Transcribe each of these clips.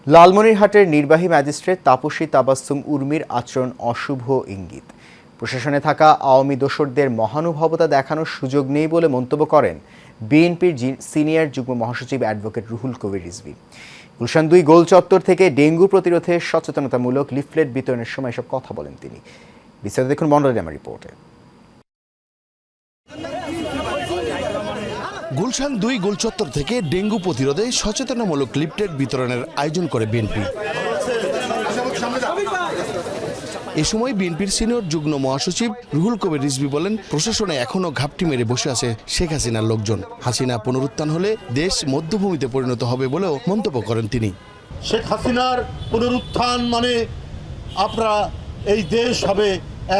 লালমনিরহাটের নির্বাহী ম্যাজিস্ট্রেট তাপসী তাবাসসুম উর্মির আচরণ অশুভ ইঙ্গিত। প্রশাসনে থাকা আওয়ামী দোসরদের মহানুভবতা দেখানোর সুযোগ নেই বলে মন্তব্য করেন বিএনপির সিনিয়র যুগ্ম মহাসচিব অ্যাডভোকেট রুহুল কবির রিজভী। গুলশান 2 গোল চত্বর থেকে ডেঙ্গু প্রতিরোধে সচেতনতামূলক লিফলেট বিতরণের সময় এসব কথা বলেন তিনি। বিস্তারিত দেখুন মন্ডলের আমার রিপোর্টে। গুলশান 2 গোল চত্বর থেকে ডেঙ্গু প্রতিরোধে সচেতনামূলক লিফলেট বিতরণের আয়োজন করে বিএনপি। এ সময় বিএনপির সিনিয়র যুগ্ম মহাসচিব রুহুল কবির রিজভী বলেন, প্রশাসনে এখনো ঘাপটি মেরে বসে আছে শেখ হাসিনার লোকজন। হাসিনা পুনরুত্থান হলে দেশ মধ্যভূমিতে পরিণত হবে বলেও মন্তব্য করেন তিনি। শেখ হাসিনার পুনরুত্থান মানে আপনারা এই দেশ হবে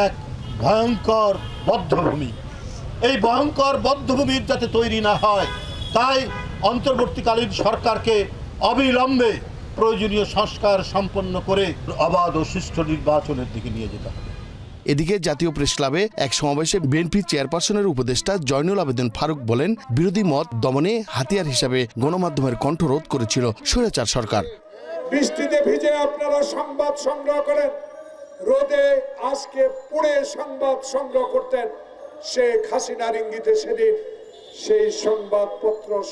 এক ভয়ঙ্কর বদ্ধভূমি। এই ভয়ঙ্কর বদ্ধভূমির যাতে তৈরি না হয়, তাই অন্তর্বর্তীকালীন সরকারকে অবিলম্বে প্রয়োজনীয় সংস্কার সম্পন্ন করে অবাধ ও সুষ্ঠু নির্বাচনের দিকে নিয়ে যেতে হবে। এদিকে জাতীয় প্রেস ক্লাবে এক সমাবেশে বিএনপি চেয়ারপারসনের উপদেষ্টা জয়নুল আবেদিন ফারুক বলেন, বিরোধী মত দমনে হাতিয়ার হিসাবে গণমাধ্যমের কণ্ঠরোধ করেছিল স্বৈরাচার সরকার। বৃষ্টিতে ভিজে আপনারা সংবাদ সংগ্রহ করেন, রোদে আজকে পুড়ে সংবাদ সংগ্রহ করতেন। শেখ হাসিনার ইঙ্গিতে সেদিন সেই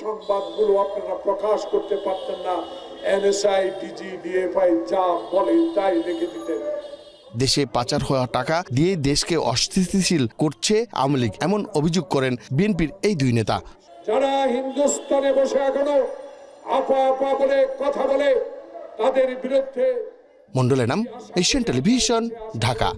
সংবাদগুলো আপনারা প্রকাশ করতে পারতেন না। এনএসআই, ডিজি, ডিএফআই যা বলে তাই লিখে দিতেন। দেশে পাচার হওয়া টাকা দিয়ে দেশকে অস্থিতিশীল করছে আওয়ামী লীগ, এমন অভিযোগ করেন বিএনপির এই 2 নেতা। যারা হিন্দুস্তানে বসে এখনো আপা আপা বলে কথা বলে, তাদের বিরুদ্ধে। মন্ডলের নাম, এশিয়ান টেলিভিশন, ঢাকা।